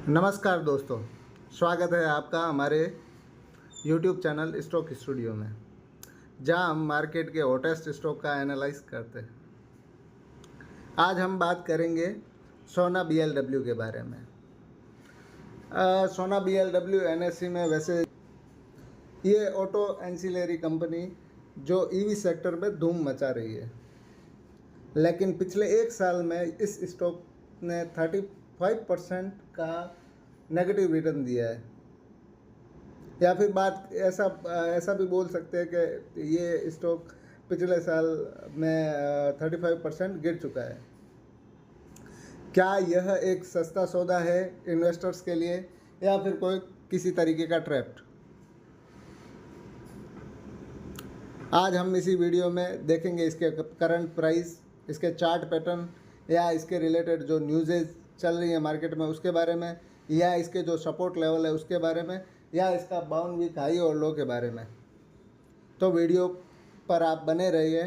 नमस्कार दोस्तों, स्वागत है आपका हमारे YouTube चैनल स्टॉक स्टूडियो में, जहां हम मार्केट के हॉटेस्ट स्टॉक का एनालाइज करते हैं। आज हम बात करेंगे सोना BLW के बारे में। सोना BLW NSE में वैसे ये ऑटो एंसिलरी कंपनी जो EV सेक्टर में धूम मचा रही है, लेकिन पिछले एक साल में इस स्टॉक ने 35% का नेगेटिव रिटर्न दिया है, या फिर बात ऐसा भी बोल सकते हैं कि ये स्टॉक पिछले साल में 35% गिर चुका है। क्या यह एक सस्ता सौदा है इन्वेस्टर्स के लिए, या फिर कोई किसी तरीके का ट्रैप? आज हम इसी वीडियो में देखेंगे इसके करंट प्राइस, इसके चार्ट पैटर्न, या इसके रिलेटेड जो न्यूज़ेज चल रही है मार्केट में उसके बारे में, या इसके जो सपोर्ट लेवल है उसके बारे में, या इसका बाउंड वीक हाई और लो के बारे में। तो वीडियो पर आप बने रहिए।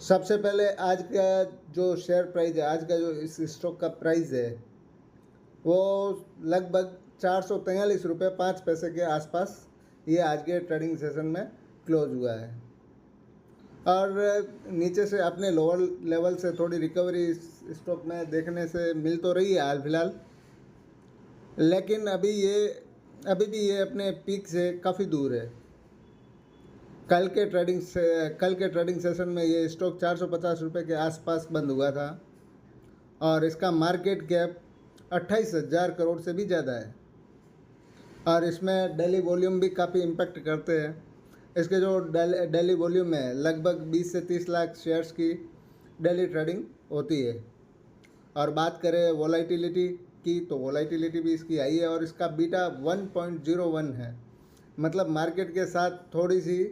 सबसे पहले आज का जो शेयर प्राइस है, आज का जो इस स्टॉक का प्राइस है, वो लगभग 443 रुपये 5 पैसे के आसपास ये आज के ट्रेडिंग सेशन में क्लोज हुआ है, और नीचे से अपने लोअर लेवल से थोड़ी रिकवरी इस स्टॉक में देखने से मिल तो रही है हाल फिलहाल, लेकिन अभी भी ये अपने पीक से काफ़ी दूर है। कल के ट्रेडिंग सेशन में ये स्टॉक 450 रुपये के आसपास बंद हुआ था, और इसका मार्केट कैप 28,000 करोड़ से भी ज़्यादा है, और इसमें डेली वॉल्यूम भी काफ़ी इम्पेक्ट करते हैं। इसके जो डेली वॉल्यूम है, लगभग 20 से 30 लाख शेयर्स की डेली ट्रेडिंग होती है। और बात करें वोलेटिलिटी की, तो वोलेटिलिटी भी इसकी आई है, और इसका बीटा 1.01 है, मतलब मार्केट के साथ थोड़ी सी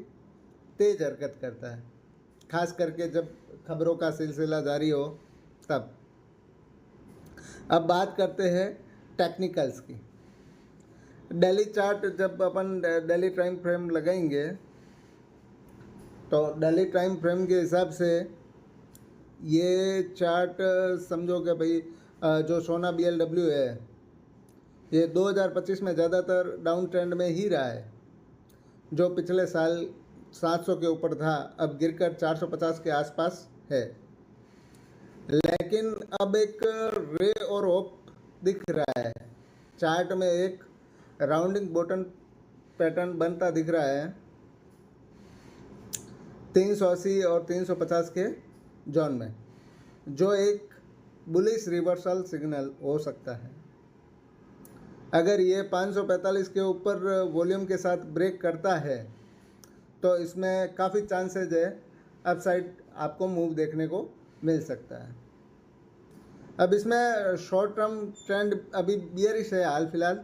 तेज़ हरकत करता है, खास करके जब खबरों का सिलसिला जारी हो तब। अब बात करते हैं टेक्निकल्स की। डेली चार्ट, जब अपन डेली टाइम फ्रेम लगाएंगे तो डेली टाइम फ्रेम के हिसाब से ये चार्ट समझो कि भाई जो सोना BLW है, ये 2025 में ज़्यादातर डाउन ट्रेंड में ही रहा है। जो पिछले साल 700 के ऊपर था, अब गिरकर 450 के आसपास है, लेकिन अब एक रे और होप दिख रहा है। चार्ट में एक राउंडिंग बॉटम पैटर्न बनता दिख रहा है 380 और 350 के जोन में, जो एक बुलिश रिवर्सल सिग्नल हो सकता है। अगर ये 545 के ऊपर वॉल्यूम के साथ ब्रेक करता है तो इसमें काफ़ी चांसेज है अपसाइड आपको मूव देखने को मिल सकता है। अब इसमें शॉर्ट टर्म ट्रेंड अभी बियरिश है हाल फिलहाल,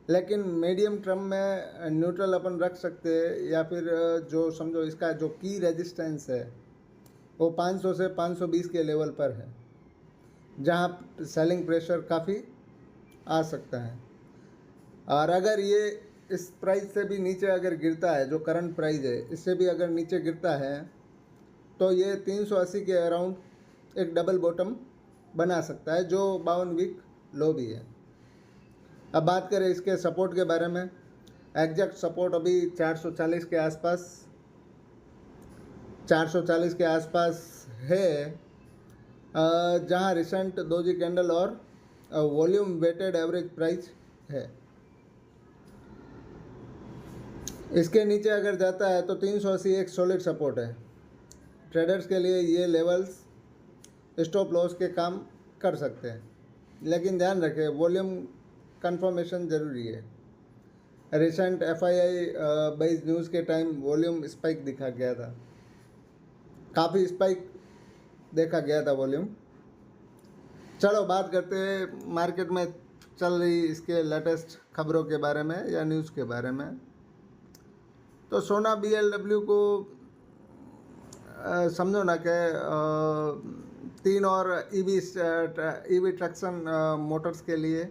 लेकिन मीडियम टर्म में न्यूट्रल अपन रख सकते हैं, या फिर जो समझो इसका जो की रेजिस्टेंस है वो 500 से 520 के लेवल पर है, जहां सेलिंग प्रेशर काफ़ी आ सकता है। और अगर ये इस प्राइस से भी नीचे अगर गिरता है, जो करंट प्राइस है इससे भी अगर नीचे गिरता है, तो ये 380 के अराउंड एक डबल बॉटम बना सकता है, जो 52 वीक लो भी है। अब बात करें इसके सपोर्ट के बारे में। एग्जैक्ट सपोर्ट अभी 440 के आसपास है, जहां रिसेंट दोजी कैंडल और वॉल्यूम वेटेड एवरेज प्राइस है। इसके नीचे अगर जाता है तो 380 एक सॉलिड सपोर्ट है। ट्रेडर्स के लिए ये लेवल्स स्टॉप लॉस के काम कर सकते हैं, लेकिन ध्यान रखें वॉल्यूम कंफर्मेशन ज़रूरी है। रिसेंट FII बेस्ड न्यूज़ के टाइम वॉल्यूम स्पाइक दिखा गया था, काफ़ी स्पाइक देखा गया था वॉल्यूम। चलो बात करते हैं मार्केट में चल रही इसके लेटेस्ट खबरों के बारे में या न्यूज़ के बारे में। तो सोना BLW को समझो ना कि 3 और EV ट्रैक्शन मोटर्स के लिए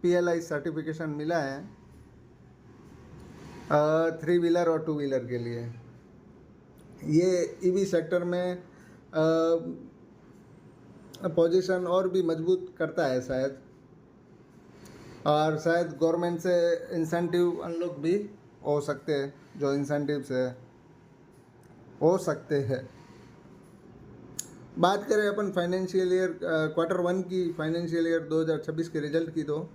PLI सर्टिफिकेशन मिला है, 3 व्हीलर और 2 व्हीलर के लिए। ये EV सेक्टर में पोजीशन और भी मजबूत करता है शायद, और शायद गवर्नमेंट से इंसेंटिव अनलॉक भी हो सकते हैं, जो इंसेंटिव से हो सकते हैं। बात करें अपन फाइनेंशियल ईयर Q1 की, फाइनेंशियल ईयर 2026 के रिजल्ट की, तो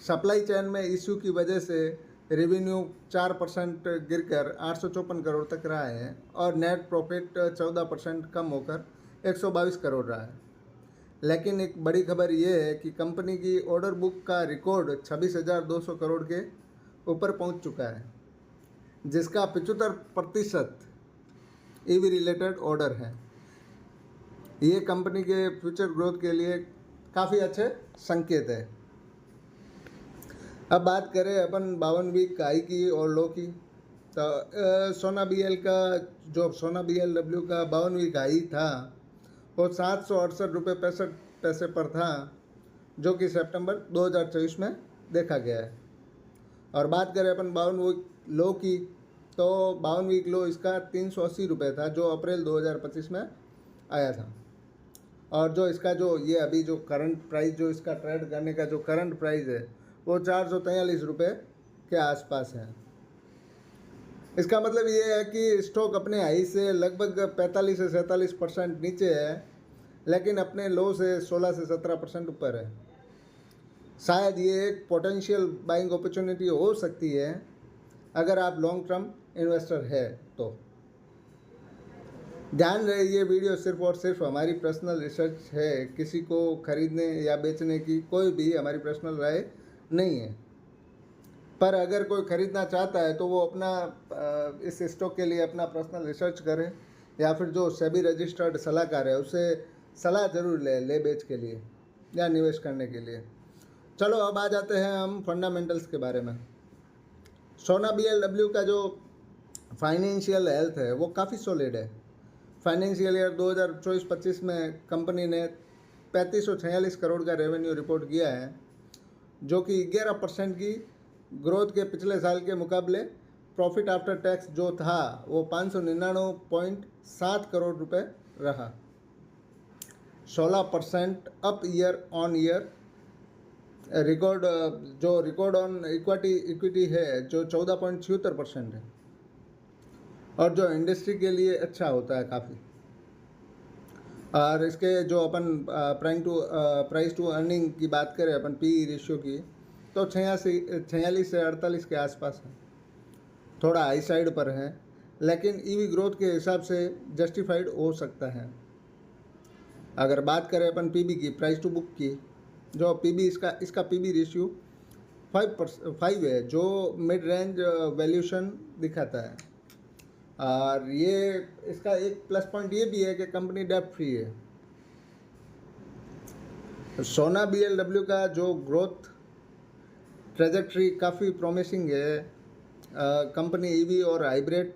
सप्लाई चेन में इश्यू की वजह से रेवेन्यू 4% गिरकर 854 करोड़ तक रहा है और नेट प्रॉफिट 14% कम होकर 122 करोड़ रहा है। लेकिन एक बड़ी खबर ये है कि कंपनी की ऑर्डर बुक का रिकॉर्ड 26,200 करोड़ के ऊपर पहुंच चुका है, जिसका 75% ईवी रिलेटेड ऑर्डर है। ये कंपनी के फ्यूचर ग्रोथ के लिए काफ़ी अच्छे संकेत है। अब बात करें अपन 52 वीक हाई की और लो की, तो सोना BLW का 52 वीक हाई था वो 768.65 रुपये पर था, जो कि सितंबर 2024 में देखा गया है। और बात करें अपन 52 वीक लो की, तो 52 वीक लो इसका 380 रुपये था, जो अप्रैल 2025 में आया था। और जो इसका जो ये अभी जो करंट प्राइस, जो इसका ट्रेड करने का जो करंट प्राइस है वो 443 रुपये के आसपास है। इसका मतलब ये है कि स्टॉक अपने हाई से लगभग 45 से 47% नीचे है, लेकिन अपने लो से 16 से 17% ऊपर है। शायद ये एक पोटेंशियल बाइंग अपॉर्चुनिटी हो सकती है अगर आप लॉन्ग टर्म इन्वेस्टर है तो। ध्यान रहे, ये वीडियो सिर्फ और सिर्फ हमारी पर्सनल रिसर्च है, किसी को खरीदने या बेचने की कोई भी हमारी पर्सनल राय नहीं है। पर अगर कोई खरीदना चाहता है तो वो अपना इस स्टॉक के लिए अपना पर्सनल रिसर्च करे, या फिर जो सेबी रजिस्टर्ड सलाहकार है उससे सलाह ज़रूर ले बेच के लिए या निवेश करने के लिए। चलो अब आ जाते हैं हम फंडामेंटल्स के बारे में। सोना BLW का जो फाइनेंशियल हेल्थ है वो काफ़ी सॉलिड है। फाइनेंशियल ईयर 2024-25 में कंपनी ने 3546 करोड़ का रेवेन्यू रिपोर्ट किया है, जो कि 11% की ग्रोथ के पिछले साल के मुकाबले। प्रॉफिट आफ्टर टैक्स जो था वो 599.7 करोड़ रुपए रहा, 16% up year on year. Record on equity है जो 14.76% है, और जो इंडस्ट्री के लिए अच्छा होता है काफ़ी। और इसके जो अपन प्राइस टू अर्निंग की बात करें, अपन PE रेशियो की, तो 46 से 48 के आसपास है, थोड़ा हाई साइड पर है, लेकिन EV ग्रोथ के हिसाब से जस्टिफाइड हो सकता है। अगर बात करें अपन PB की, प्राइस टू बुक की, जो PB इसका PB रेशियो 5 है, जो मिड रेंज वैल्यूशन दिखाता है। और ये इसका एक प्लस पॉइंट ये भी है कि कंपनी डेब्ट फ्री है। सोना BLW का जो ग्रोथ ट्रेजेक्ट्री काफ़ी प्रॉमिसिंग है। कंपनी EV और हाइब्रिड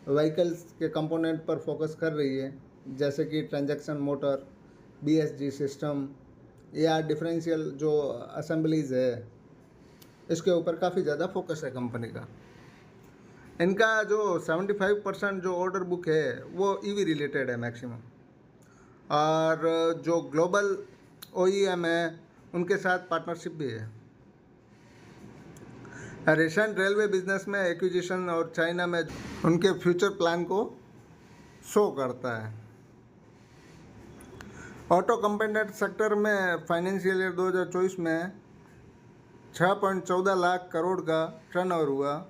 व्हीकल्स के कंपोनेंट पर फोकस कर रही है, जैसे कि ट्रांजैक्शन मोटर, BSG सिस्टम या डिफरेंशियल जो असेंबलीज है, इसके ऊपर काफ़ी ज़्यादा फोकस है कंपनी का। इनका जो 75% जो ऑर्डर बुक है वो EV रिलेटेड है मैक्सिमम, और जो ग्लोबल OEM है उनके साथ पार्टनरशिप भी है। रिसेंट रेलवे बिजनेस में एक्विजिशन और चाइना में उनके फ्यूचर प्लान को शो करता है। ऑटो कंपोनेंट सेक्टर में फाइनेंशियल ईयर 2024 में 6.14 लाख करोड़ का टर्नओवर हुआ,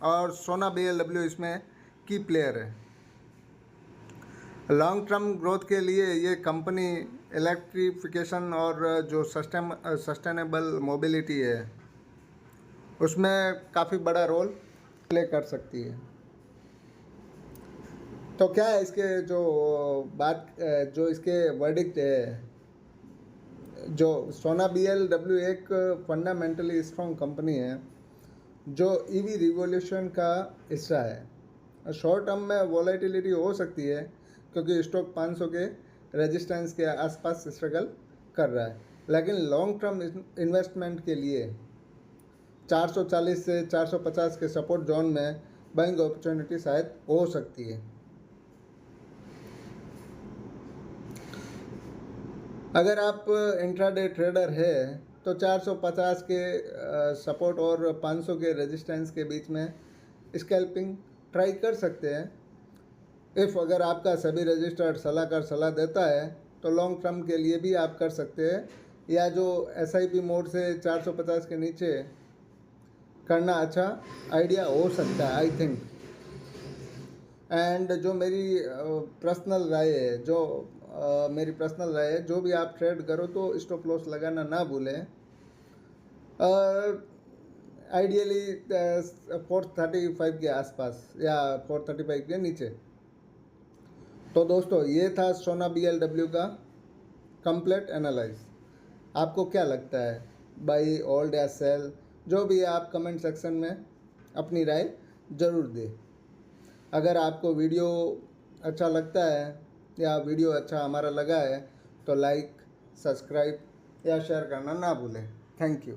और सोना BLW इसमें की प्लेयर है। लॉन्ग टर्म ग्रोथ के लिए ये कंपनी इलेक्ट्रिफिकेशन और जो सस्टेनेबल मोबिलिटी है उसमें काफ़ी बड़ा रोल प्ले कर सकती है। तो क्या है इसके जो इसके वर्डिक्ट है, जो सोना BLW एक फंडामेंटली स्ट्रॉन्ग कंपनी है जो EV रिवॉल्यूशन का हिस्सा है। शॉर्ट टर्म में वॉलेटिलिटी हो सकती है क्योंकि स्टॉक 500 के रेजिस्टेंस के आसपास स्ट्रगल कर रहा है, लेकिन लॉन्ग टर्म इन्वेस्टमेंट के लिए 440 से 450 के सपोर्ट जोन में बाइंग अपॉर्चुनिटी शायद हो सकती है। अगर आप इंट्राडे ट्रेडर है तो 450 के सपोर्ट और 500 के रेजिस्टेंस के बीच में स्कैल्पिंग ट्राई कर सकते हैं। इफ़ अगर आपका सभी रजिस्टर्ड सलाहकार सलाह देता है तो लॉन्ग टर्म के लिए भी आप कर सकते हैं, या जो SIP मोड से 450 के नीचे करना अच्छा आइडिया हो सकता है आई थिंक। एंड जो मेरी पर्सनल राय है, मेरी पर्सनल राय है, जो भी आप ट्रेड करो तो स्टॉप लॉस लगाना ना भूलें। आइडियली 435 के आसपास या 435 के नीचे। तो दोस्तों ये था सोना BLW का कंप्लीट एनालाइज। आपको क्या लगता है, बाई होल्ड या सेल? जो भी है आप कमेंट सेक्शन में अपनी राय ज़रूर दें। अगर आपको वीडियो अच्छा लगता है या वीडियो अच्छा हमारा लगा है तो लाइक, सब्सक्राइब या शेयर करना ना भूलें। Thank you.